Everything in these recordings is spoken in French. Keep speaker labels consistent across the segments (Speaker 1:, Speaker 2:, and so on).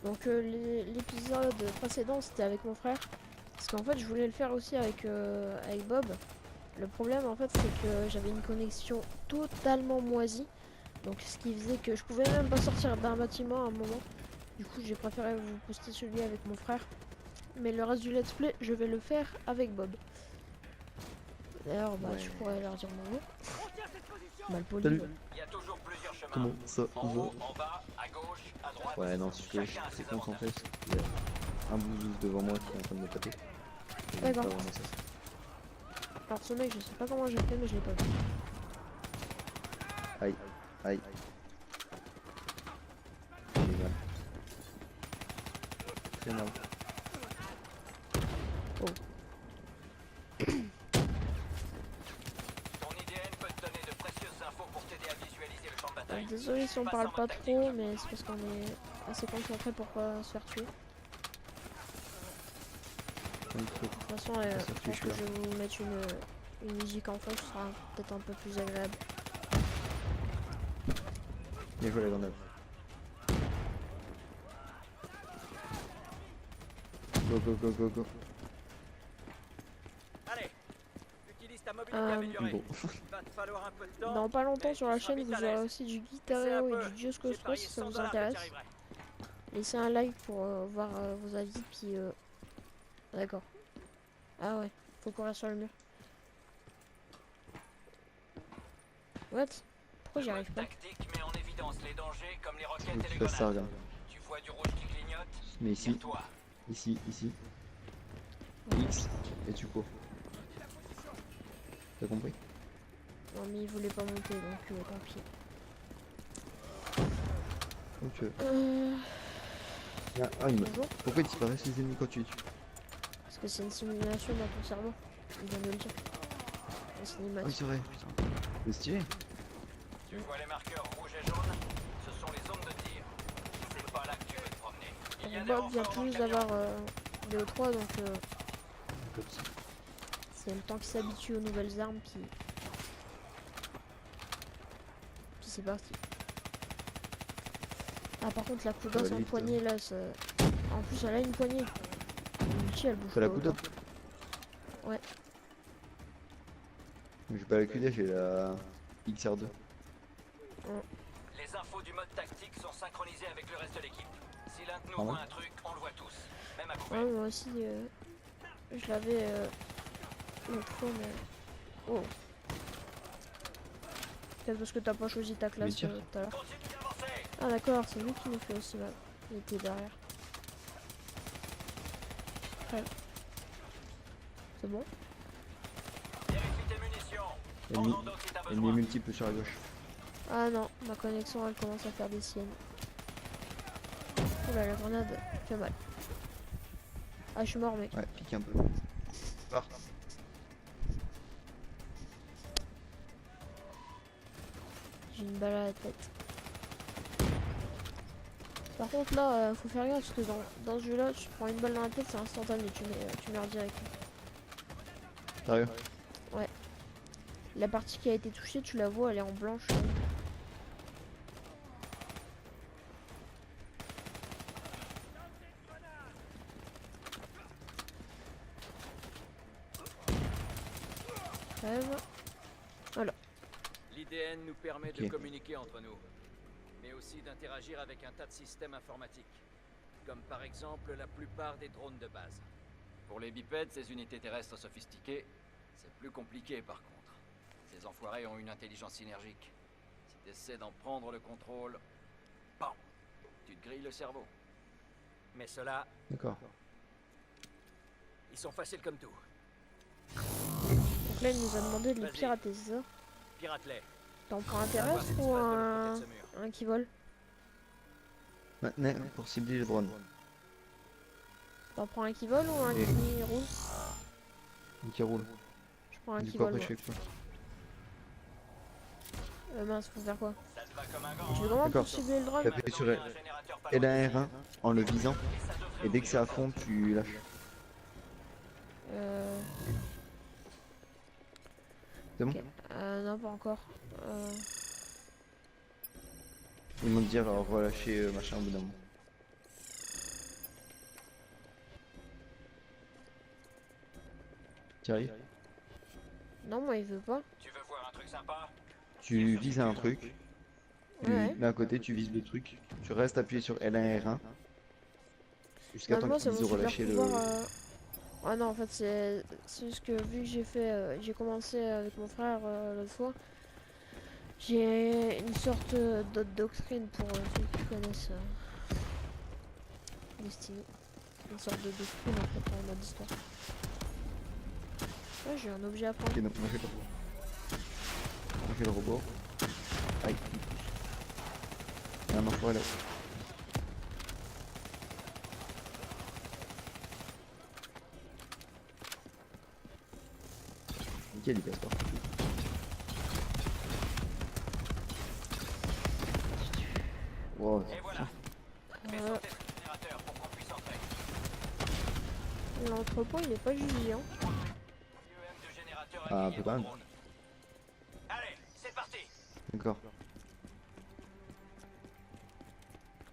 Speaker 1: Donc l'épisode précédent c'était avec mon frère. Parce qu'en fait je voulais le faire aussi avec Bob. Le problème en fait c'est que j'avais une connexion totalement moisie. Donc ce qui faisait que je pouvais même pas sortir d'un bâtiment à un moment. Du coup j'ai préféré vous poster celui avec mon frère. Mais le reste du let's play je vais le faire avec Bob. D'ailleurs bah
Speaker 2: Ouais.
Speaker 1: tu pourrais leur dire bonjour. Mal poli.
Speaker 2: Salut.
Speaker 1: Ouais.
Speaker 3: Il y a toujours plusieurs chemins.
Speaker 2: Comment ça
Speaker 3: En
Speaker 2: va?
Speaker 3: haut, en bas, à gauche, à droite.
Speaker 2: Ouais, non, si tu veux, je suis
Speaker 3: Chacun a
Speaker 2: assez
Speaker 3: ses
Speaker 2: concentré
Speaker 3: avantages.
Speaker 2: parce qu'il y a un bousous devant moi qui est en train de me taper. Et j'aime
Speaker 1: D'accord.
Speaker 2: pas vraiment ça.
Speaker 1: Alors ce mec je sais pas comment j'ai fait mais je l'ai pas vu.
Speaker 2: Aïe, aïe. J'ai mal. Très mal.
Speaker 1: Oh.
Speaker 3: Ton IDN peut te donner de précieuses infos pour t'aider à visualiser le champ de bataille.
Speaker 1: Désolé si on
Speaker 3: Passe
Speaker 1: parle
Speaker 3: en
Speaker 1: pas
Speaker 3: mode
Speaker 1: trop,
Speaker 3: tactique.
Speaker 1: mais c'est parce qu'on est assez concentré pour pas se faire tuer.
Speaker 2: Un peu.
Speaker 1: De toute façon,
Speaker 2: Pas
Speaker 1: je
Speaker 2: sûr que
Speaker 1: pense
Speaker 2: je
Speaker 1: que
Speaker 2: suis
Speaker 1: je
Speaker 2: là.
Speaker 1: vais vous mettre une musique en fond, ce sera peut-être un peu plus agréable.
Speaker 2: Bien joué la grenade. Go, go, go, go, go.
Speaker 3: Allez, utilise ta mobilité
Speaker 1: Euh,
Speaker 3: améliorée.
Speaker 2: Bon.
Speaker 3: Il va te falloir un peu de temps.
Speaker 1: Dans pas longtemps
Speaker 3: mais
Speaker 1: sur
Speaker 3: tu
Speaker 1: la
Speaker 3: seras
Speaker 1: chaîne,
Speaker 3: vite à
Speaker 1: vous aurez
Speaker 3: l'aise.
Speaker 1: aussi du
Speaker 3: Essaie un
Speaker 1: Guitar Hero et
Speaker 3: peu.
Speaker 1: du
Speaker 3: J'ai
Speaker 1: Dioscopros
Speaker 3: parié
Speaker 1: si ça
Speaker 3: 100
Speaker 1: vous
Speaker 3: dollars que tu
Speaker 1: intéresse.
Speaker 3: arriverais.
Speaker 1: Laissez un like pour voir vos avis, puis d'accord. Ah ouais, faut courir sur le mur. What? Pourquoi j'y
Speaker 3: Le
Speaker 1: arrive
Speaker 3: mode
Speaker 1: pas?
Speaker 3: tactique met en évidence les dangers comme les
Speaker 2: Faut
Speaker 3: roquettes
Speaker 2: que
Speaker 3: et
Speaker 2: tu
Speaker 3: les
Speaker 2: fasses ça,
Speaker 3: grenades.
Speaker 2: regarde.
Speaker 3: Tu vois du rouge qui clignote,
Speaker 2: Mais ici,
Speaker 3: tire-toi.
Speaker 2: ici, ici. X, et tu cours. T'as compris?
Speaker 1: Non mais il voulait pas monter, donc tant pis.
Speaker 2: Comme tu veux.
Speaker 1: Euh,
Speaker 2: Ah, il me...
Speaker 1: bonjour.
Speaker 2: Pourquoi ils disparaissent les ennemis quand tu les tues?
Speaker 1: Parce que c'est une simulation dans ton cerveau. Il vient de le dire. En
Speaker 2: Ah
Speaker 1: cinématique.
Speaker 2: oui, c'est vrai, putain. C'est stylé.
Speaker 3: Tu vois les marqueurs rouges et jaunes? Ce sont les zones de tir. C'est pas là que tu veux te promener. Il y a des
Speaker 1: Bob vient
Speaker 3: renforts
Speaker 1: tout
Speaker 3: dans le
Speaker 1: juste
Speaker 3: camion.
Speaker 1: d'avoir BO3 donc
Speaker 2: Comme ça.
Speaker 1: c'est le temps qu'il s'habitue aux nouvelles armes puis c'est parti. Ah par contre la
Speaker 2: Ça va
Speaker 1: coudasse en
Speaker 2: vite,
Speaker 1: poignée là ça... En plus elle a une poignée. L'ulti elle bouge
Speaker 2: T'as la
Speaker 1: pas
Speaker 2: coude
Speaker 1: autant. Ouais.
Speaker 2: J'ai pas la QD, j'ai la XR2.
Speaker 3: Les infos du mode tactique sont synchronisées avec le reste de l'équipe. Si l'un de nous
Speaker 2: Ah ouais.
Speaker 3: voit un truc, on le voit tous. Même à couvert.
Speaker 1: Ouais moi aussi je l'avais l'autre fois mais. Oh. Peut-être parce que t'as pas choisi ta classe
Speaker 2: tire.
Speaker 1: tout à l'heure.
Speaker 3: Continue d'avancer.
Speaker 1: Ah d'accord, c'est lui qui nous fait aussi mal. Il était derrière. Ouais. C'est bon?
Speaker 3: Vérifie tes munitions.
Speaker 2: Ennemi,
Speaker 3: Prends d'autres si t'as
Speaker 2: ennemi
Speaker 3: besoin.
Speaker 2: multiple sur la gauche.
Speaker 1: Ah non, ma connexion elle commence à faire des siennes. Oula la grenade fait mal. Ah je suis mort mec.
Speaker 2: Ouais, pique un peu. Part.
Speaker 1: J'ai une balle à la tête. Par contre là faut faire gaffe parce que dans ce jeu là tu prends une balle dans la tête c'est instantané, tu meurs direct.
Speaker 2: Sérieux?
Speaker 1: La partie qui a été touchée tu la vois elle est en blanche. Crève.
Speaker 3: L'IDN nous permet
Speaker 2: Ok.
Speaker 3: de communiquer entre nous, mais aussi d'interagir avec un tas de systèmes informatiques, comme par exemple la plupart des drones de base. Pour les bipèdes, ces unités terrestres sophistiquées, c'est plus compliqué par contre. Ces enfoirés ont une intelligence synergique. Si tu essaies d'en prendre le contrôle, bam, tu te grilles le cerveau. Mais ceux-là,
Speaker 2: D'accord.
Speaker 3: ils sont faciles comme tout.
Speaker 1: Donc là il nous a demandé de les
Speaker 3: Vas-y.
Speaker 1: pirater, c'est ça?
Speaker 3: Pirate-les.
Speaker 1: T'en prends un
Speaker 3: On va voir
Speaker 1: terrestre
Speaker 3: ce qui se
Speaker 1: ou
Speaker 3: passe de l'autre côté de ce mur.
Speaker 1: un qui vole?
Speaker 2: Maintenant, pour cibler les drones.
Speaker 1: T'en prends un qui vole ou un
Speaker 2: Et-
Speaker 1: qui roule?
Speaker 2: Qui roule.
Speaker 1: Je prends un
Speaker 2: Du
Speaker 1: qui
Speaker 2: coup,
Speaker 1: vole.
Speaker 2: après, je
Speaker 1: Ouais.
Speaker 2: fais quoi?
Speaker 1: Mince, faut faire quoi?
Speaker 3: Ça te va comme un gant,
Speaker 1: Je
Speaker 3: hein.
Speaker 1: vais comment
Speaker 2: D'accord.
Speaker 1: pour cibler le drone?
Speaker 2: T'appuies sur
Speaker 3: Maintenant, il y a un générateur pas loin
Speaker 2: L1
Speaker 3: d'ici.
Speaker 2: R1 en le visant.
Speaker 3: Et ça devrait
Speaker 2: Et dès que c'est
Speaker 3: ouvrir
Speaker 2: à
Speaker 3: une porte.
Speaker 2: fond, tu lâches.
Speaker 1: Euh...
Speaker 2: C'est bon?
Speaker 1: Ok. Non, pas encore.
Speaker 2: Ils vont te dire relâcher machin au bout d'un moment. Tu arrives,
Speaker 1: Non, moi il veut pas.
Speaker 3: Tu veux voir un truc sympa?
Speaker 2: tu vises un truc,
Speaker 1: Ouais.
Speaker 2: d'un côté tu vises le truc, tu restes appuyé sur L1 R1 jusqu'à temps
Speaker 1: Bah, moi
Speaker 2: qu'il
Speaker 1: c'est
Speaker 2: dise
Speaker 1: mon
Speaker 2: de
Speaker 1: super
Speaker 2: relâcher
Speaker 1: pouvoir.
Speaker 2: le.
Speaker 1: Ah non, en fait c'est juste que vu que j'ai fait, j'ai commencé avec mon frère l'autre fois, j'ai une sorte d'autre doctrine pour ceux qui connaissent Destiny. Une sorte de doctrine en fait en mode histoire. Ouais, j'ai un objet à prendre.
Speaker 2: Ok, donc on fait le robot. Aïe. Il y a un enfoiré là. Nickel, il passe pas. Wow.
Speaker 3: Et voilà. Fais
Speaker 1: Euh,
Speaker 3: sauter ce générateur pour qu'on puisse entrer.
Speaker 1: L'entrepôt il est pas jugé hein.
Speaker 3: UM de générateur
Speaker 2: Ah, un
Speaker 3: accueilli
Speaker 2: peu quand
Speaker 3: au
Speaker 2: même.
Speaker 3: drone. Allez, c'est parti.
Speaker 2: D'accord.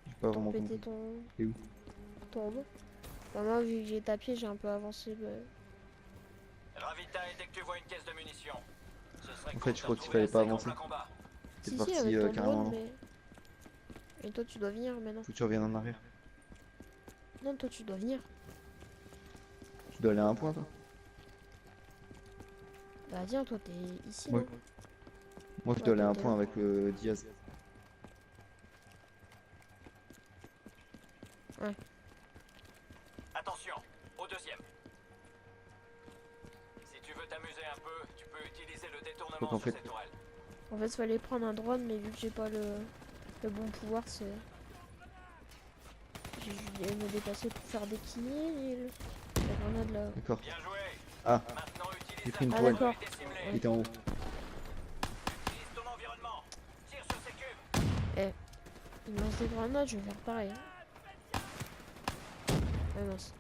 Speaker 2: J'ai pas vraiment
Speaker 1: Péter
Speaker 2: compris.
Speaker 1: ton
Speaker 2: C'est où?
Speaker 1: robot. Bah, moi vu que j'ai tapé j'ai un peu avancé. Bah...
Speaker 3: Ravitaille dès que tu vois une caisse de munitions. Ce serait
Speaker 2: En
Speaker 3: cool
Speaker 2: fait, je
Speaker 3: de
Speaker 2: crois qu'il
Speaker 3: retrouver
Speaker 2: fallait
Speaker 3: la
Speaker 2: pas
Speaker 3: séquence
Speaker 2: avancer.
Speaker 3: de combat.
Speaker 2: C'est
Speaker 1: Si
Speaker 2: parti
Speaker 1: si avec ton
Speaker 2: carrément
Speaker 1: drone
Speaker 2: non.
Speaker 1: mais... Et toi tu dois venir maintenant.
Speaker 2: Faut que tu reviennes en arrière.
Speaker 1: Non toi tu dois venir.
Speaker 2: Tu dois aller à un point toi.
Speaker 1: Bah viens toi t'es ici
Speaker 2: Ouais.
Speaker 1: non.
Speaker 2: Moi je
Speaker 1: Ouais,
Speaker 2: dois aller à
Speaker 1: toi,
Speaker 2: un
Speaker 1: t'es
Speaker 2: point
Speaker 1: là.
Speaker 2: avec le Diaz.
Speaker 3: Attention, au deuxième. Si tu veux t'amuser un peu, tu peux utiliser le
Speaker 2: Donc,
Speaker 3: détournement
Speaker 2: en
Speaker 3: sur
Speaker 2: fait-
Speaker 3: ces tourelles.
Speaker 1: En fait fallait prendre un drone mais vu que j'ai pas le bon pouvoir c'est... J'ai dû me déplacer pour faire des kinis et la grenade là.
Speaker 2: D'accord.
Speaker 3: Bien joué.
Speaker 2: Ah,
Speaker 3: Maintenant
Speaker 2: j'ai
Speaker 3: utilise
Speaker 2: pris une
Speaker 3: la
Speaker 2: toile.
Speaker 1: d'accord.
Speaker 3: sécurité ciblée.
Speaker 2: Il était en haut.
Speaker 3: Utilise ton environnement. Tire sur ces cubes.
Speaker 1: Il me lance des grenades, je vais faire pareil. Ah mince.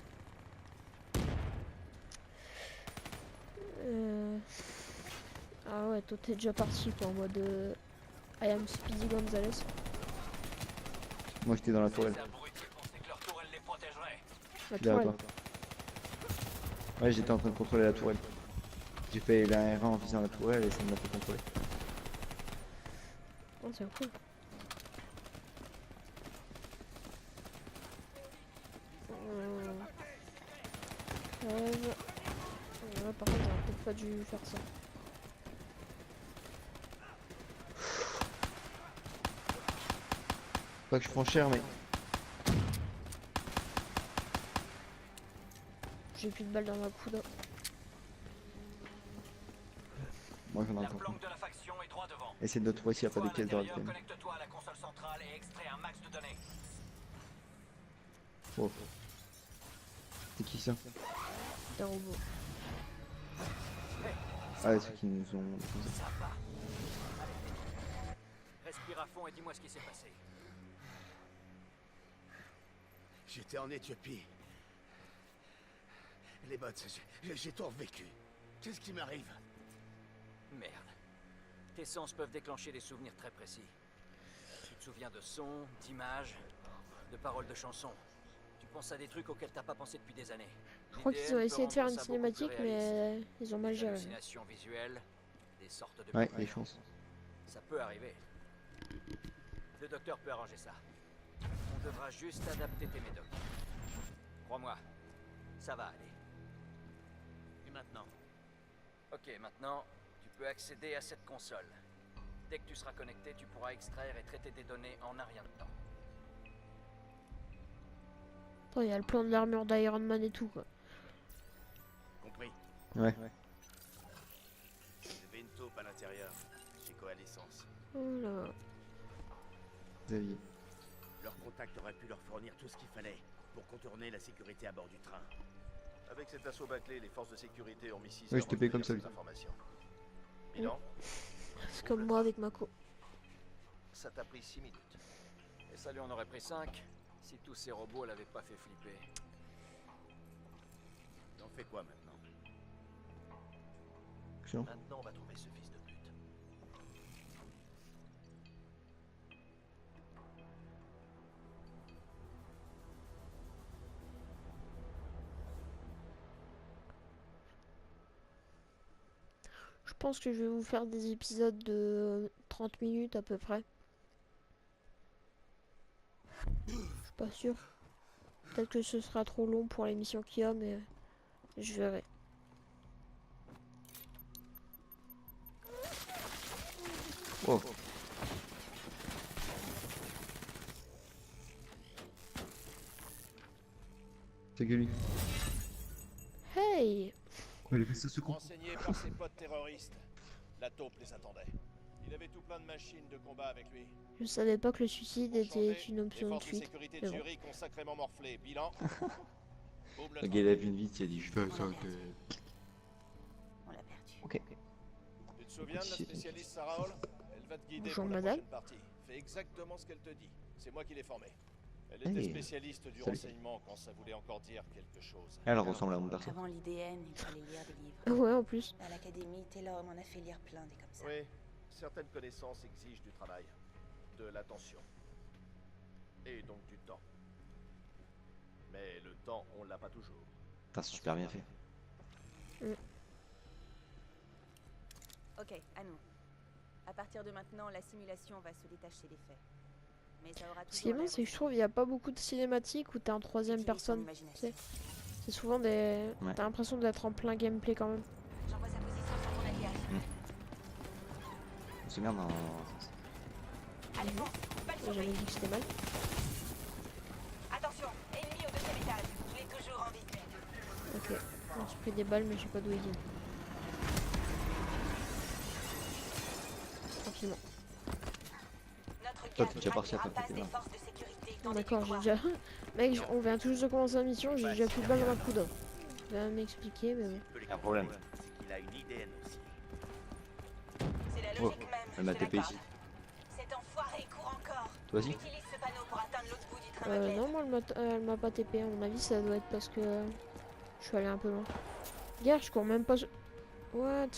Speaker 1: Ah ouais, toi t'es déjà parti quoi en mode I am Speedy Gonzales.
Speaker 2: Moi j'étais dans la tourelle.
Speaker 3: Ces abrutis pensaient que leur tourelle les protégerait.
Speaker 1: La
Speaker 2: Je suis derrière
Speaker 1: tourelle.
Speaker 2: toi. Ouais, j'étais en train de contrôler la tourelle. J'ai fait L1 R1 en visant la tourelle et ça me l'a fait contrôler.
Speaker 1: Oh, c'est cool. Rêve. Ouais, par contre, j'aurais peut-être pas dû faire ça.
Speaker 2: Pas que je prends cher mais.
Speaker 1: J'ai plus de balles dans ma coude.
Speaker 2: Moi j'en ai
Speaker 3: La
Speaker 2: encore.
Speaker 3: planque de la faction est droit devant.
Speaker 2: Essaye de trouver s'il n'y a pas des caisses de
Speaker 3: ravitaillement.
Speaker 2: ravitaillement.
Speaker 3: Connecte-toi à la console centrale et extrais un max de données.
Speaker 2: Oh. C'est qui ça?
Speaker 1: Des robots.
Speaker 2: Ah ouais, ceux qui nous ont.
Speaker 3: Ça va. Respire à fond et dis-moi ce qui s'est passé.
Speaker 4: J'étais en Éthiopie. Les bots, j'ai tout revécu. Qu'est-ce qui m'arrive?
Speaker 3: Merde. Tes sens peuvent déclencher des souvenirs très précis. Tu te souviens de sons, d'images, de paroles de chansons. Tu penses à des trucs auxquels t'as pas pensé depuis des années.
Speaker 1: Je crois qu'ils
Speaker 3: L'IDM
Speaker 1: ont
Speaker 3: peut
Speaker 1: essayé de faire
Speaker 3: rendre
Speaker 1: une
Speaker 3: ça beaucoup plus
Speaker 1: cinématique,
Speaker 3: réaliste.
Speaker 1: mais ils ont mal
Speaker 3: Des
Speaker 1: géré.
Speaker 3: hallucinations visuelles, des sortes de
Speaker 2: Ouais,
Speaker 3: peurs.
Speaker 2: des chances.
Speaker 3: Ça peut arriver. Le docteur peut arranger ça. On devra juste adapter tes médocs. Crois-moi, ça va aller.
Speaker 4: Et maintenant?
Speaker 3: Ok, maintenant, tu peux accéder à cette console. Dès que tu seras connecté, tu pourras extraire et traiter des données en un rien de temps.
Speaker 1: Attends, il y a le plan de l'armure d'Iron Man et tout quoi.
Speaker 4: Compris.
Speaker 2: Ouais.
Speaker 4: Il y avait une taupe à l'intérieur, chez Coalescence.
Speaker 1: Oh là.
Speaker 2: Xavier.
Speaker 4: Leur contact aurait pu leur fournir tout ce qu'il fallait pour contourner la sécurité à bord du train.
Speaker 5: Avec cet assaut bâclé, les forces de sécurité ont mis 6
Speaker 2: Oui,
Speaker 5: heures
Speaker 2: je t'ai payé comme ça,
Speaker 5: ces
Speaker 2: lui.
Speaker 5: informations. Bilan,
Speaker 1: C'est comme moi avec Mako.
Speaker 5: ça t'a pris 6 minutes.
Speaker 3: Et ça lui en aurait pris 5 si tous ces robots l'avaient pas fait flipper.
Speaker 4: T'en fais quoi maintenant?
Speaker 2: Excellent.
Speaker 5: Maintenant, on va trouver ce fils de pute.
Speaker 1: pense que je vais vous faire des épisodes de 30 minutes à peu près. Je suis pas sûr. Peut-être que ce sera trop long pour l'émission qu'il y a, mais je verrai.
Speaker 2: Oh. C'est que lui.
Speaker 1: Hey!
Speaker 2: Il a fait ça ce con.
Speaker 5: Renseigné par ses potes terroristes, la taupe les attendait. Il avait tout plein de machines de combat avec lui.
Speaker 1: Je savais pas que le suicide
Speaker 5: Pour
Speaker 1: était
Speaker 5: changer,
Speaker 1: une
Speaker 5: les
Speaker 1: option de
Speaker 5: forces de
Speaker 1: fuite.
Speaker 5: sécurité
Speaker 1: Mais
Speaker 5: de
Speaker 1: bon.
Speaker 5: Zurich ont sacrément morflé. Bilan. Boum, le
Speaker 2: Le
Speaker 5: train.
Speaker 2: gars il a vu une vite, il a dit je fais ça.
Speaker 6: On l'a perdu.
Speaker 2: Ok.
Speaker 5: Tu te souviens de la spécialiste Sarah Hall? Elle va te guider
Speaker 1: Bonjour,
Speaker 5: pour la
Speaker 1: madame.
Speaker 5: prochaine partie. Fais exactement ce qu'elle te dit. C'est moi qui l'ai formée. Elle
Speaker 2: Hey,
Speaker 5: était spécialiste du
Speaker 2: salut.
Speaker 5: renseignement quand ça voulait encore dire quelque chose.
Speaker 2: Elle ressemble à mon perso.
Speaker 6: Avant l'IDN, il fallait lire des livres.
Speaker 1: Ouais, en plus.
Speaker 6: À l'académie, Taylor m'en a fait lire plein des comme ça.
Speaker 5: Oui, certaines connaissances exigent du travail, de l'attention. Et donc du temps. Mais le temps, on l'a pas toujours.
Speaker 2: Putain, c'est super bien fait.
Speaker 6: Ok, à nous. À partir de maintenant, la simulation va se détacher des faits. Mais ça aura
Speaker 1: Ce qui est bien, c'est que je trouve qu'il n'y a pas beaucoup de cinématiques où t'es en troisième personne. Tu sais. C'est souvent des.
Speaker 2: Ouais.
Speaker 1: T'as l'impression d'être en plein gameplay quand même.
Speaker 6: J'envoie sa position sur ton alliage.
Speaker 2: C'est bien dans.
Speaker 6: Allez, bon, balle
Speaker 1: J'ai
Speaker 6: sur
Speaker 1: jamais
Speaker 6: lui.
Speaker 1: dit que c'était mal.
Speaker 6: Attention, ennemi au deuxième étage. Je l'ai toujours en vue.
Speaker 1: Ok. Bon, j'ai pris des balles, mais je sais pas d'où ils viennent. Tranquillement.
Speaker 6: Notre
Speaker 2: Toi,
Speaker 6: gaz
Speaker 2: t'es déjà parti après
Speaker 6: rapace
Speaker 2: tes
Speaker 6: des
Speaker 2: balles.
Speaker 6: forces de sécurité dans des
Speaker 1: D'accord, j'ai
Speaker 6: couloirs.
Speaker 1: déjà. Mec, on vient tout juste de commencer la mission, j'ai déjà plus de balles dans ma poudre. Tu vas m'expliquer, mais bon.
Speaker 2: Un problème.
Speaker 4: C'est qu'il a une IDN aussi.
Speaker 6: C'est la
Speaker 2: Oh,
Speaker 6: logique même.
Speaker 2: elle m'a
Speaker 6: je te
Speaker 2: TP
Speaker 6: l'accorde.
Speaker 2: ici.
Speaker 6: Cet enfoiré court encore.
Speaker 2: Toi aussi?
Speaker 6: Utilise ce panneau pour atteindre l'autre bout du train magnétique.
Speaker 1: Non, moi, elle m'a pas TP. À mon avis, ça doit être parce que je suis allé un peu loin. Gars, je cours même pas sur. What?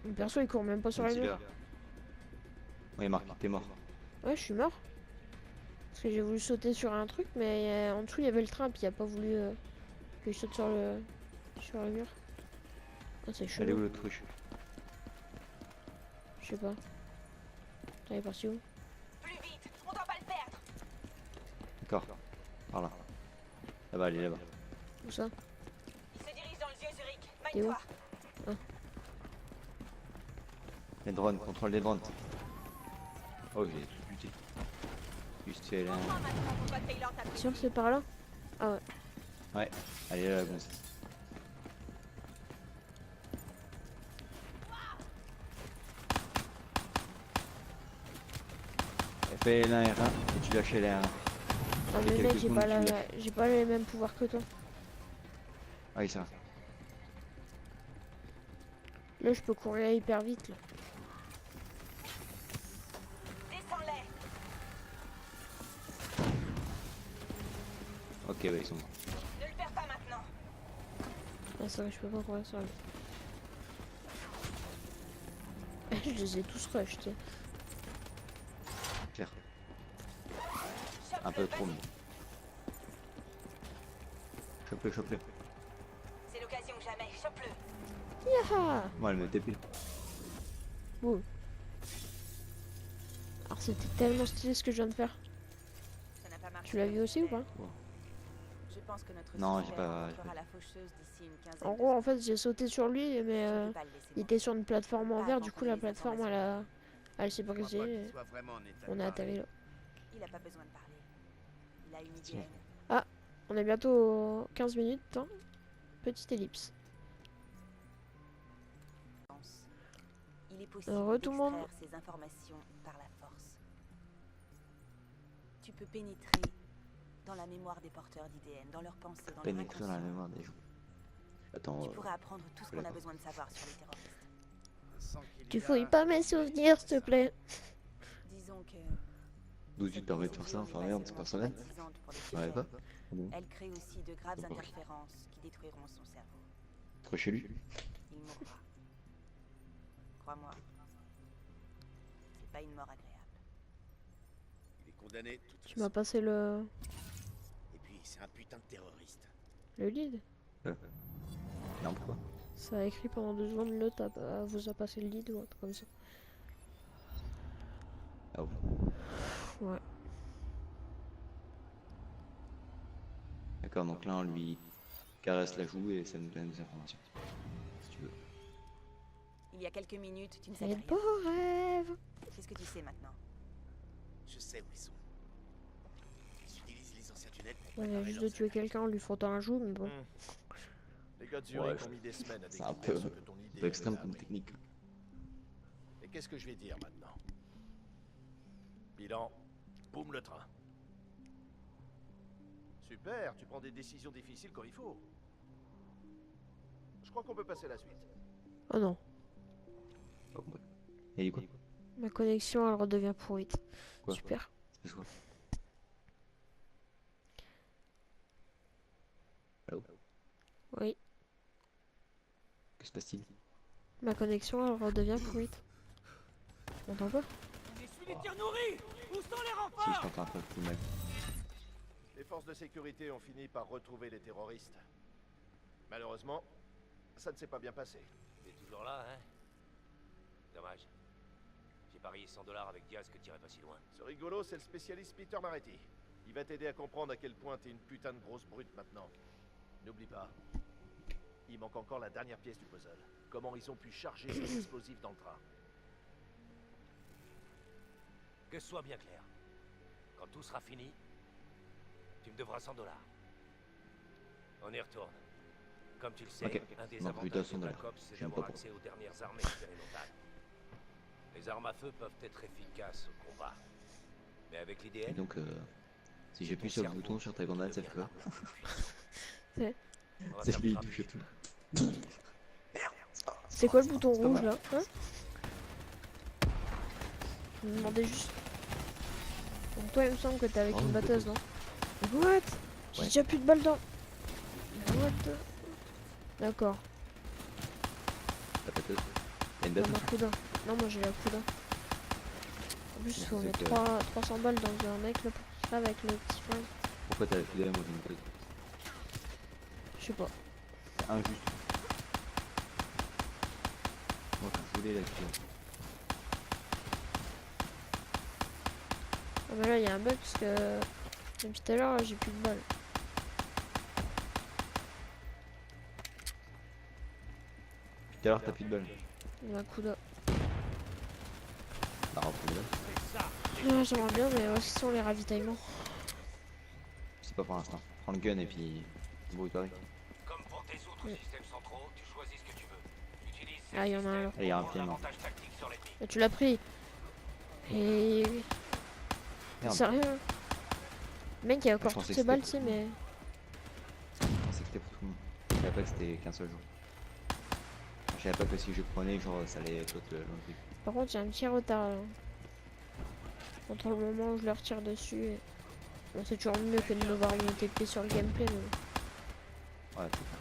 Speaker 1: Mon perso, il court même pas sur la mur.
Speaker 2: Oui, Marc, t'es mort.
Speaker 1: Ouais, je suis mort. Parce que j'ai voulu sauter sur un truc, mais en dessous, il y avait le train, puis il a pas voulu que je saute sur le mur. Ah, c'est
Speaker 2: Elle est où
Speaker 1: chelou.
Speaker 2: le truc?
Speaker 1: Je sais pas. T'es parti où?
Speaker 6: Plus vite, on doit pas le perdre.
Speaker 2: D'accord. Par là. Là-bas, elle est là-bas.
Speaker 1: Où ça?
Speaker 6: Il se dirige dans le vieux Zurich.
Speaker 1: T'es où?
Speaker 6: Magne-toi.
Speaker 2: Les drones, contrôle des drones. Oh, j'ai tout buté. Juste fait là.
Speaker 6: Montre-moi maintenant pourquoi Taylor t'a pris.
Speaker 1: Sûr que c'est par là? Ah ouais.
Speaker 2: Ouais, elle est là, la gonzesse. Elle fait L1 R1 et tu lâches L1.
Speaker 1: Ah
Speaker 2: Il y a
Speaker 1: mais mec,
Speaker 2: quelques
Speaker 1: j'ai
Speaker 2: secondes,
Speaker 1: pas,
Speaker 2: tu
Speaker 1: la...
Speaker 2: lâches.
Speaker 1: j'ai pas les mêmes pouvoirs que toi.
Speaker 2: Ah oui, ça.
Speaker 1: Là, je peux courir hyper vite là.
Speaker 6: Descends-les.
Speaker 2: Ok, ouais, ils sont morts.
Speaker 6: Ne le perds pas maintenant.
Speaker 1: Ah, c'est vrai, je peux pas courir sur lui. Je les ai tous rush, tu sais.
Speaker 2: Claire.
Speaker 6: Chope-le,
Speaker 2: Un peu trop,
Speaker 6: vas-y.
Speaker 2: mais. Chope-le, chope-le.
Speaker 6: C'est l'occasion que jamais. Chope-le.
Speaker 1: Yaha!
Speaker 2: Moi, elle me TP.
Speaker 1: Bon. Alors, c'était tellement stylé ce que je viens de faire.
Speaker 6: Ça n'a pas marché.
Speaker 1: Tu l'as vu aussi ou pas?
Speaker 6: Je pense que notre
Speaker 2: Non,
Speaker 6: suspect
Speaker 2: j'ai pas-
Speaker 6: rencontrera la faucheuse d'ici une quinzaine
Speaker 1: En
Speaker 6: de
Speaker 1: gros, en
Speaker 6: secondes.
Speaker 1: fait, j'ai sauté sur lui, mais
Speaker 6: Je ne peux pas le laisser
Speaker 1: il
Speaker 6: monter.
Speaker 1: était sur une plateforme en
Speaker 6: Pas
Speaker 1: verre.
Speaker 6: avant
Speaker 1: Du
Speaker 6: qu'on
Speaker 1: coup,
Speaker 6: ait
Speaker 1: la
Speaker 6: les
Speaker 1: plateforme,
Speaker 6: informations.
Speaker 1: elle s'est
Speaker 4: Je crois pas
Speaker 1: brisée.
Speaker 4: qu'il soit vraiment en état de
Speaker 1: On a
Speaker 4: parler.
Speaker 1: atterri là.
Speaker 6: Il a pas besoin de parler. Il a une
Speaker 2: C'est bon.
Speaker 6: IDN.
Speaker 1: On est bientôt aux 15 minutes. Hein. Petite ellipse.
Speaker 6: Il est possible
Speaker 1: Tout le monde.
Speaker 6: d'extraire ces informations par la force. Tu peux pénétrer dans la mémoire des porteurs d'IDN, dans leurs pensées, dans leur
Speaker 2: Pénétrer dans la
Speaker 6: inconscient.
Speaker 2: mémoire des gens. Attends,
Speaker 6: Tu pourrais apprendre tout ce qu'on a
Speaker 2: d'accord.
Speaker 6: besoin de savoir sur les terroristes.
Speaker 4: Sans qu'il
Speaker 1: Tu
Speaker 4: y
Speaker 1: fouilles
Speaker 4: a-
Speaker 1: pas mes souvenirs, s'il te plaît.
Speaker 6: Disons que...
Speaker 2: d'où tu te permets de faire ça? Enfin, merde, c'est personnel. Ouais, pas. Bon,
Speaker 6: Elle crée aussi de graves
Speaker 2: Ok.
Speaker 6: interférences qui détruiront son cerveau.
Speaker 2: trop chez lui.
Speaker 6: Il mourra. Crois-moi. C'est pas une mort agréable.
Speaker 4: Il est condamné de toute
Speaker 1: Tu m'as
Speaker 4: façon.
Speaker 1: passé le
Speaker 4: Et puis, c'est un putain de terroriste.
Speaker 1: lead.
Speaker 2: Non, pourquoi?
Speaker 1: Ça a écrit pendant 2 secondes, l'autre vous a passé le lead ou un truc comme ça.
Speaker 2: Ah bon.
Speaker 1: Ouais.
Speaker 2: D'accord, donc là on lui caresse la joue et ça nous donne des informations. Si tu veux.
Speaker 6: Il y a quelques minutes, tu ne savais
Speaker 1: Quel
Speaker 6: rien.
Speaker 1: beau rêve!
Speaker 6: Qu'est-ce que tu sais maintenant?
Speaker 4: Je sais où ils sont. Ils utilisent les anciens tunnels pour
Speaker 1: Il vient
Speaker 4: préparer
Speaker 1: juste de
Speaker 4: leurs
Speaker 1: tuer
Speaker 4: attaques.
Speaker 1: quelqu'un en lui frottant la joue, mais bon.
Speaker 5: Les gars de
Speaker 2: Ouais,
Speaker 5: Zurich ont mis des semaines à
Speaker 2: c'est un
Speaker 5: découvrir
Speaker 2: peu-
Speaker 5: ce que ton idée
Speaker 2: peu extrême
Speaker 5: avait
Speaker 2: comme
Speaker 5: abri.
Speaker 2: technique.
Speaker 5: Et qu'est-ce que je vais dire maintenant? Bilan, boum le train. Super, tu prends des décisions difficiles quand il faut. Je crois qu'on peut passer à la suite.
Speaker 1: Oh non,
Speaker 2: Pas compris. Et du coup?
Speaker 1: ma connexion elle redevient pourrite.
Speaker 2: Quoi?
Speaker 1: Super.
Speaker 2: C'est quoi? Allô?
Speaker 1: Oui,
Speaker 2: Que se passe-t-il?
Speaker 1: ma connexion elle redevient pourrite. On t'entend pas?
Speaker 2: Si, je t'entends un peu plus mal.
Speaker 5: Les forces de sécurité ont fini par retrouver les terroristes. Malheureusement, ça ne s'est pas bien passé.
Speaker 4: T'es toujours là, hein? Dommage. J'ai parié 100 $ avec Diaz que t'irais pas si loin.
Speaker 5: Ce rigolo, c'est le spécialiste Peter Maretti. Il va t'aider à comprendre à quel point t'es une putain de grosse brute maintenant. N'oublie pas, il manque encore la dernière pièce du puzzle. Comment ils ont pu charger ces explosifs dans le train?
Speaker 4: Que ce soit bien clair. Quand tout sera fini, tu me devras 100 $. On y retourne. Comme tu le sais,
Speaker 2: Ok.
Speaker 4: un des
Speaker 2: Donc, plus de
Speaker 4: avantages
Speaker 2: 100
Speaker 4: des
Speaker 2: $.
Speaker 4: Black Ops, c'est
Speaker 2: Je n'aime
Speaker 4: d'avoir
Speaker 2: pas
Speaker 4: accès aux dernières armes expérimentales. Les armes à feu peuvent être efficaces au combat. Mais avec
Speaker 2: Et
Speaker 4: l'IDN,
Speaker 2: donc, si j'appuie sur le bouton sur ta grenade, ça fait quoi? C'est lui, il touche tout.
Speaker 1: C'est quoi le bouton
Speaker 2: C'est pas
Speaker 1: rouge
Speaker 2: mal.
Speaker 1: là? Hein? Je me demandais juste. Donc toi il me semble que t'es avec
Speaker 2: Oh,
Speaker 1: une
Speaker 2: une
Speaker 1: batteuse, non?
Speaker 2: batteuse.
Speaker 1: What? J'ai
Speaker 2: Ouais.
Speaker 1: déjà plus de balles dans. What the... D'accord.
Speaker 2: La batteuse. T'as une
Speaker 1: Dans
Speaker 2: batteuse?
Speaker 1: ma couda. Non, moi j'ai la couda. En plus, il faut
Speaker 2: C'est
Speaker 1: mettre
Speaker 2: que-
Speaker 1: 300 balles dans un mec là pour ça avec le petit flingue.
Speaker 2: Pourquoi t'as la coup moi j'ai une batteuse?
Speaker 1: Je sais pas.
Speaker 2: C'est injuste. Moi, je voulais la tuer.
Speaker 1: Ah, mais là il y a un bug parce que. Depuis tout à l'heure, j'ai plus de balles.
Speaker 2: Tout à l'heure, t'as plus de balles.
Speaker 1: Dans ma couda.
Speaker 2: Bah, reprends-le.
Speaker 1: Ah, j'aimerais bien, mais où est-ce qu'ils sont les ravitaillements?
Speaker 2: C'est pas pour l'instant. Prends le gun et puis. Débrouille-toi avec.
Speaker 4: comme pour tes autres
Speaker 1: Oui.
Speaker 4: systèmes centraux, tu choisis ce que tu veux. Utilise
Speaker 1: Ah, il y en a un là.
Speaker 2: Et il y a un
Speaker 4: pour
Speaker 2: pied, non.
Speaker 4: avantage tactique sur l'ennemi.
Speaker 1: Et tu l'as pris. Et.
Speaker 2: Merde.
Speaker 1: Sérieux? Le mec, il y a
Speaker 2: Je
Speaker 1: encore
Speaker 2: pensais
Speaker 1: toutes
Speaker 2: que
Speaker 1: ces balles,
Speaker 2: c'était
Speaker 1: tu sais, mais.
Speaker 2: Je pensais que c'était pour tout le monde. Je savais pas que c'était qu'un seul jour. Je savais pas que si je prenais, genre, ça allait être le long truc.
Speaker 1: Par contre, il y a un petit retard là. Entre le moment où je leur tire dessus et. Bon, c'est toujours mieux que de m'avoir une TP sur le gameplay, mais.
Speaker 2: Ouais, c'est ça.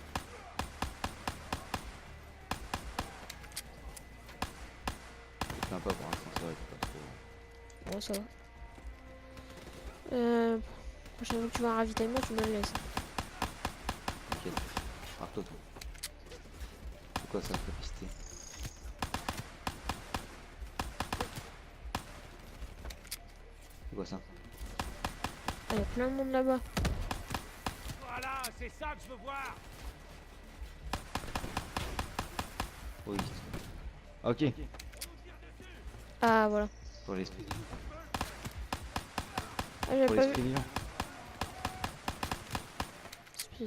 Speaker 2: C'est sympa pour l'instant, ça va être pas trop.
Speaker 1: Bon, ça va. Prochaine fois que tu vois un ravitaillement, tu me le laisses.
Speaker 2: T'inquiète. Rare-toi tout. C'est quoi ça, capacité? C'est quoi ça?
Speaker 1: Ah, il y a plein de monde là-bas.
Speaker 4: Voilà, c'est ça que je veux voir.
Speaker 2: Oui. Ok.
Speaker 1: Ah, voilà.
Speaker 2: Pour l'esprit.
Speaker 1: Ah, j'avais
Speaker 2: Pour
Speaker 1: pas
Speaker 2: l'esprit
Speaker 1: vu.
Speaker 2: vivant.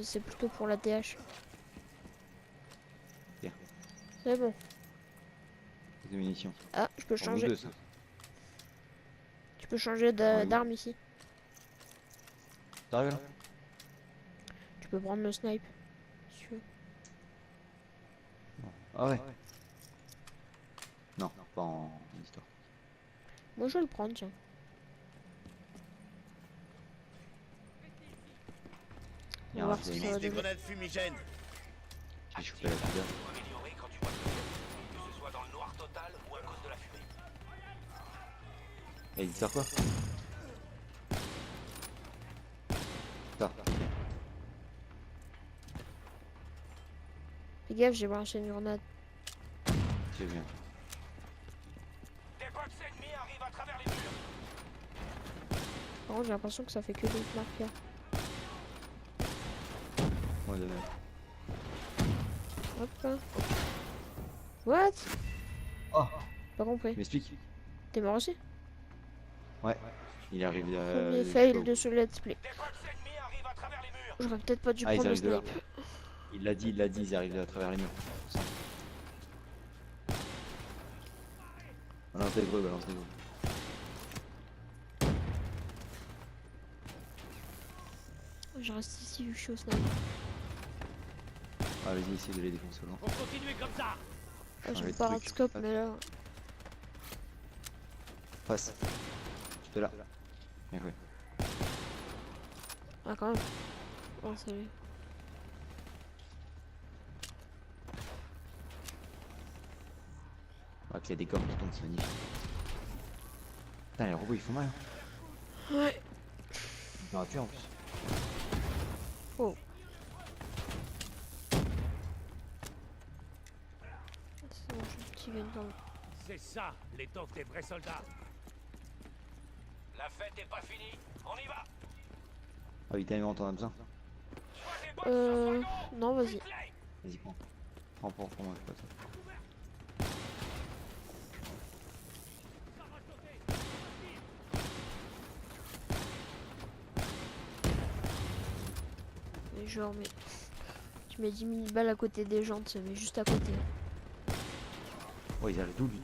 Speaker 1: C'est plutôt pour la TH.
Speaker 2: Bien.
Speaker 1: C'est bon.
Speaker 2: Des munitions.
Speaker 1: Ah, je peux
Speaker 2: Pour nous
Speaker 1: changer.
Speaker 2: deux, ça.
Speaker 1: Tu peux changer
Speaker 2: oui.
Speaker 1: d'arme ici.
Speaker 2: T'arrives là?
Speaker 1: Tu peux prendre le snipe. Si tu veux.
Speaker 2: Ah ouais. Non, pas en histoire.
Speaker 1: Moi, je vais le prendre, tiens. On
Speaker 2: Il y
Speaker 1: va
Speaker 2: a un
Speaker 1: voir si ça
Speaker 2: ravitaillement.
Speaker 1: va
Speaker 4: Utilise des
Speaker 1: donner.
Speaker 4: grenades fumigènes.
Speaker 2: J'ai chopé la couleur.
Speaker 4: Améliorer quand tu vois que ce soit dans le noir total ou à cause de la fumée.
Speaker 2: Et il sort quoi? Ça.
Speaker 1: Fais gaffe, j'ai branché une grenade.
Speaker 2: C'est bien.
Speaker 4: Des box ennemis arrivent à travers les murs.
Speaker 1: Par contre, j'ai l'impression que ça fait que des marqueurs.
Speaker 2: Moi de même.
Speaker 1: Hop là. What?
Speaker 2: Oh,
Speaker 1: Pas compris.
Speaker 2: tu m'expliques?
Speaker 1: T'es mort aussi?
Speaker 2: Ouais. Il arrive
Speaker 1: Premier fail de ce let's play.
Speaker 4: Des box ennemis arrivent à travers les murs.
Speaker 1: J'aurais peut-être pas dû
Speaker 2: Ah, ils
Speaker 1: prendre le
Speaker 2: arrivent de là.
Speaker 1: snipe.
Speaker 2: Il l'a dit, ils arrivent à travers les murs. Balance des bruits, balance des bruits.
Speaker 1: Je reste ici, je suis au snipe.
Speaker 2: Ah, vas-y, essaye de les défoncer au loin.
Speaker 4: Faut continuer comme ça.
Speaker 1: Ah,
Speaker 2: Changer
Speaker 1: j'ai
Speaker 2: de
Speaker 1: pas
Speaker 2: truc.
Speaker 1: de scope, mais là.
Speaker 2: Passe. De là. Bien joué.
Speaker 1: Ah, quand même. Oh, salut.
Speaker 2: Ah, qu'il y a des corps qui tombent, c'est magnifique. Putain, les robots ils font mal.
Speaker 1: Ouais.
Speaker 2: Ils m'ont tué en plus.
Speaker 1: Oh. C'est bon, j'ai un petit gun quand même.
Speaker 4: C'est ça, l'étoffe des vrais soldats. La fête est pas finie. On y va.
Speaker 2: Ah oui, tellement t'en as besoin.
Speaker 4: Je vois des box sur wagon.
Speaker 1: Non, vas-y.
Speaker 4: Vite, les.
Speaker 2: Vas-y, prends. Prends, moi, je sais pas ça.
Speaker 1: Mais genre, mais. Je mets 10 000 balles à côté des jantes, mais juste à côté.
Speaker 2: Oh, ils arrivent d'où lui?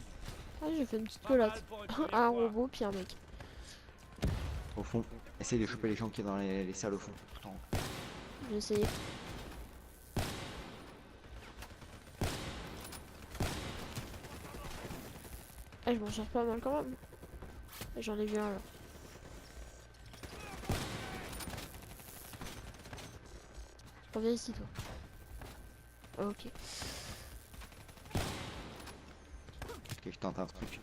Speaker 1: Ah, j'ai fait une petite
Speaker 4: Pas mal
Speaker 1: pelade.
Speaker 4: pour une première
Speaker 1: Un
Speaker 4: fois.
Speaker 1: robot, puis un mec.
Speaker 2: Au fond. Essaye de choper les gens qui sont dans les salles au fond. Tout en haut.
Speaker 1: J'ai essayé. Ah, je m'en sors pas mal quand même. J'en ai vu un là. Reviens ici, toi. Ok.
Speaker 2: Ok, je tente un truc.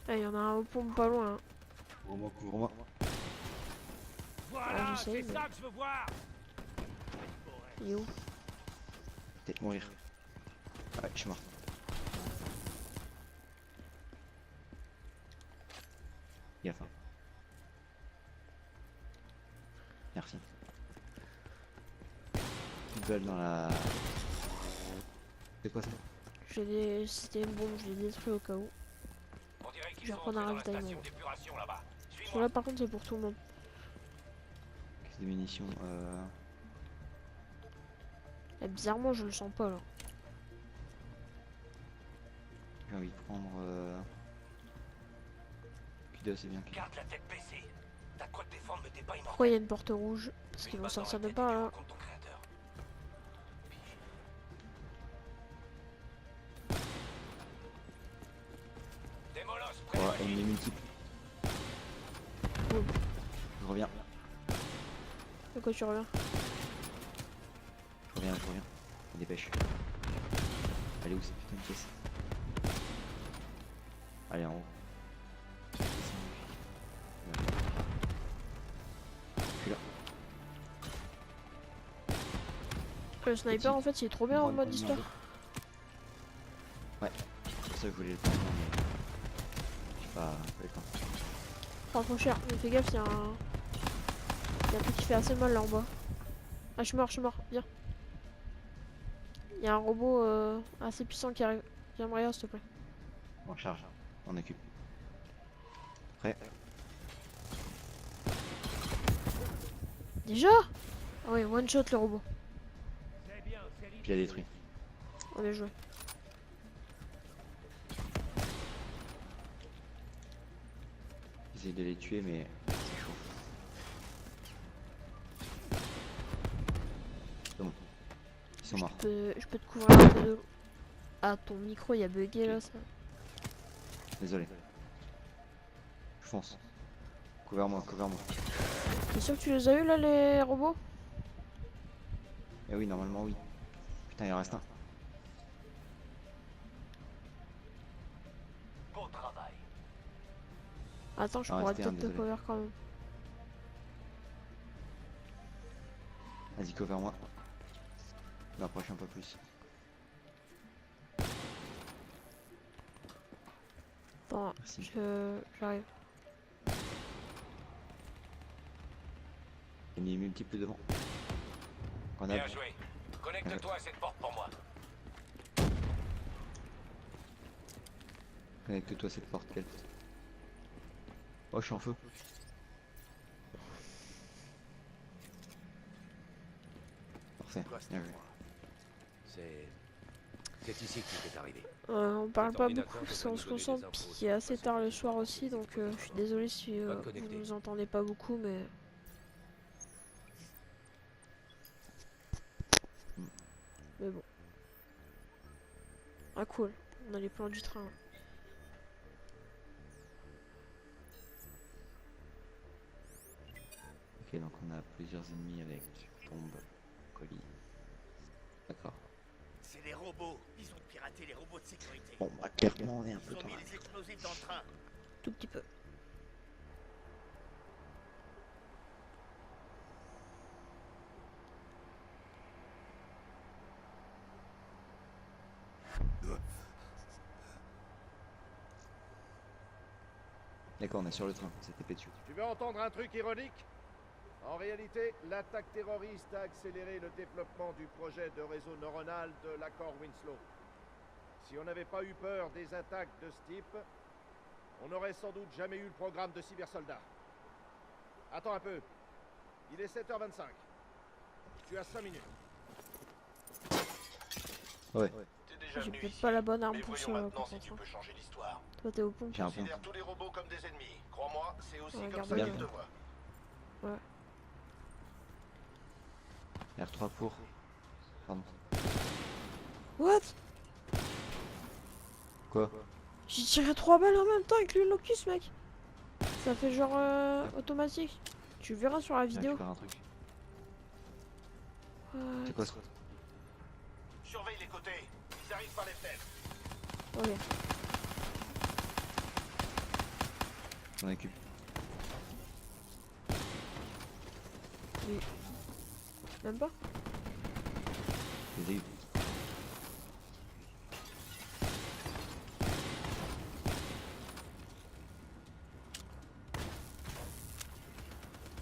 Speaker 1: Ah, il y en a un au pont pas loin. Hein.
Speaker 2: Couvre-moi, couvre-moi.
Speaker 4: Voilà,
Speaker 1: j'essaye,
Speaker 4: c'est
Speaker 1: mais-
Speaker 4: ça que je veux voir.
Speaker 1: Il est où?
Speaker 2: Peut-être mourir. Ouais, je suis mort. Gaffe. Hein. Merci. Une balle dans la... C'est quoi ça?
Speaker 1: C'était une bombe, je l'ai détruit au cas où.
Speaker 4: On dirait
Speaker 1: Je
Speaker 4: qu'ils
Speaker 1: vais
Speaker 4: sont
Speaker 1: reprendre un
Speaker 4: entrés dans la
Speaker 1: ravitaillement.
Speaker 4: station d'épuration là-bas. Suis-moi.
Speaker 1: Celui-là, par contre, c'est pour tout le monde.
Speaker 2: Qu'est-ce des munitions
Speaker 1: Et bizarrement, je le sens pas là.
Speaker 2: J'ai envie de prendre... Q2, c'est bien.
Speaker 4: Garde la tête baissée. T'as de quoi te défendre, mais t'es pas immortel.
Speaker 1: Pourquoi il y a une porte rouge? Parce
Speaker 4: Une
Speaker 1: qu'ils vont
Speaker 4: balle dans
Speaker 1: sortir
Speaker 4: la
Speaker 1: de
Speaker 4: tête
Speaker 1: par
Speaker 4: et tu
Speaker 1: là.
Speaker 4: rencontres ton créateur. Des molosses près
Speaker 2: Ouais,
Speaker 4: de
Speaker 2: ennemis multiples.
Speaker 1: Boum.
Speaker 2: Je reviens.
Speaker 1: De quoi tu reviens?
Speaker 2: Je reviens. Dépêche. Elle est où cette putain de pièce? Allez, en haut. Je suis là.
Speaker 1: Le sniper, en fait, il est trop bien en mode histoire.
Speaker 2: Ouais, c'est pour ça que je voulais le prendre, mais j'ai pas le temps.
Speaker 1: Pas trop cher, mais fais gaffe, il y a un. Il y a un truc qui fait assez mal là en bas. Ah, je suis mort, viens. Il y a un robot assez puissant qui arrive. Viens me regarder, s'il te plaît.
Speaker 2: On charge, on occupe. Prêt?
Speaker 1: Déjà? Ah oui, one shot le robot.
Speaker 4: C'est bien, c'est
Speaker 2: Puis il a détruit.
Speaker 1: On a joué.
Speaker 2: J'essaie de les tuer, mais c'est chaud. C'est bon. Ils sont morts.
Speaker 1: Je peux te couvrir un peu de. Ah, ton micro il a bugué là, ça.
Speaker 2: Désolé. Je fonce. Couvre-moi.
Speaker 1: T'es sûr que tu les as eu là, les robots?
Speaker 2: Eh oui, normalement oui. Putain, il en reste un.
Speaker 4: beau travail.
Speaker 1: Attends, je
Speaker 2: Ah,
Speaker 1: pourrais
Speaker 2: c'était un,
Speaker 1: peut-être te
Speaker 2: désolé.
Speaker 1: cover quand même.
Speaker 2: Vas-y, couvre-moi. m'approche un peu plus.
Speaker 1: Attends,
Speaker 2: Merci.
Speaker 1: j'arrive.
Speaker 2: J'ai mis multiple devant. Grenade.
Speaker 4: Bien joué. Connecte-toi à cette porte pour moi.
Speaker 2: Connecte-toi à cette porte, Kelt. Oh, je suis en feu. Parfait, bien joué.
Speaker 4: C'est ici que tout est arrivé.
Speaker 1: On parle
Speaker 4: Cet
Speaker 1: pas
Speaker 4: ordinateur
Speaker 1: beaucoup parce
Speaker 4: devrait
Speaker 1: qu'on
Speaker 4: nous
Speaker 1: se
Speaker 4: donner des
Speaker 1: concentre,
Speaker 4: infos
Speaker 1: puis
Speaker 4: sur
Speaker 1: il est
Speaker 4: le
Speaker 1: assez
Speaker 4: passé
Speaker 1: tard
Speaker 4: de
Speaker 1: le
Speaker 4: la
Speaker 1: soir
Speaker 4: Force
Speaker 1: aussi, donc
Speaker 4: Connecté.
Speaker 1: je suis désolé si
Speaker 4: Pas
Speaker 1: vous
Speaker 4: connecté.
Speaker 1: nous entendez pas beaucoup, mais... Mais bon. Ah cool, on a les plans du train.
Speaker 2: Ok, donc on a plusieurs ennemis avec bombe, colis. D'accord.
Speaker 5: C'est les robots. Ils ont piraté les robots de sécurité.
Speaker 2: Bon, bah clairement on est un peu
Speaker 5: Ils ont
Speaker 2: dans
Speaker 5: mis
Speaker 2: la
Speaker 5: les
Speaker 2: merde.
Speaker 5: explosifs dans le train.
Speaker 1: Tout petit peu.
Speaker 2: D'accord, on est sur le train, c'était pétu.
Speaker 5: Tu veux entendre un truc ironique? En réalité, l'attaque terroriste a accéléré le développement du projet de réseau neuronal de l'accord Winslow. Si on n'avait pas eu peur des attaques de ce type, on n'aurait sans doute jamais eu le programme de cybersoldats. Attends un peu. Il est 7h25. Tu as 5 minutes.
Speaker 2: Ouais,
Speaker 5: T'es déjà
Speaker 1: J'ai
Speaker 5: venu
Speaker 1: peut-être
Speaker 5: ici.
Speaker 1: pas la bonne arme
Speaker 5: Mais
Speaker 1: pour
Speaker 5: voyons
Speaker 1: ça.
Speaker 5: maintenant
Speaker 1: Par
Speaker 5: si tu
Speaker 1: contre,
Speaker 5: peux changer l'histoire.
Speaker 1: hein. Toi t'es au pont.
Speaker 2: j'ai un pont.
Speaker 5: Considère tous les robots comme des ennemis. Crois-moi, c'est aussi
Speaker 1: Ouais,
Speaker 5: comme
Speaker 1: garde
Speaker 5: ça
Speaker 1: bien.
Speaker 5: qu'ils te voient.
Speaker 1: Ouais.
Speaker 2: R3 pour. Pardon.
Speaker 1: What?
Speaker 2: Quoi?
Speaker 1: J'ai tiré 3 balles en même temps avec le locus, mec. Ça fait genre automatique. Tu verras sur la
Speaker 2: J'ai
Speaker 1: vidéo.
Speaker 2: récupéré un truc.
Speaker 1: What?
Speaker 2: C'est quoi ça?
Speaker 5: Surveille les côtés. Ils arrivent par les fenêtres.
Speaker 1: Ok.
Speaker 2: J'en occupe.
Speaker 1: Même pas?
Speaker 2: Les ai eu.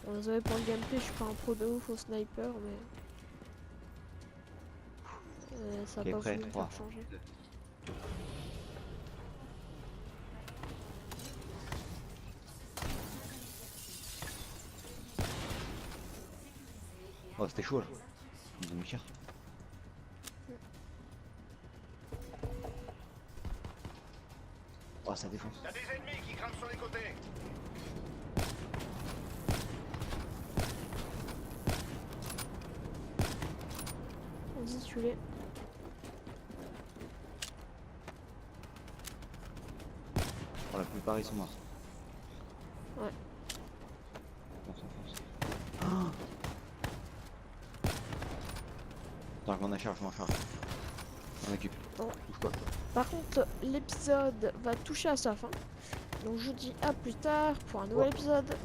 Speaker 1: Bon, désolé pour le gameplay, je suis pas un pro de ouf au sniper, mais... ça
Speaker 2: Ok,
Speaker 1: a pas
Speaker 2: prêt,
Speaker 1: voulu me
Speaker 2: 3.
Speaker 1: faire changer.
Speaker 2: Oh, c'était chaud là. Ils ont mis cher. Oh, ça défonce.
Speaker 5: T'as des ennemis qui grimpent sur les côtés.
Speaker 1: Vas-y, tu l'es.
Speaker 2: Oh, la plupart ils sont morts.
Speaker 1: Ouais.
Speaker 2: On s'enfonce. Oh, attends, je m'en charge, je m'en charge. On occupe.
Speaker 1: Bon.
Speaker 2: Bouge pas.
Speaker 1: Par contre, l'épisode va toucher à sa fin. Donc je vous dis à plus tard pour un nouvel épisode.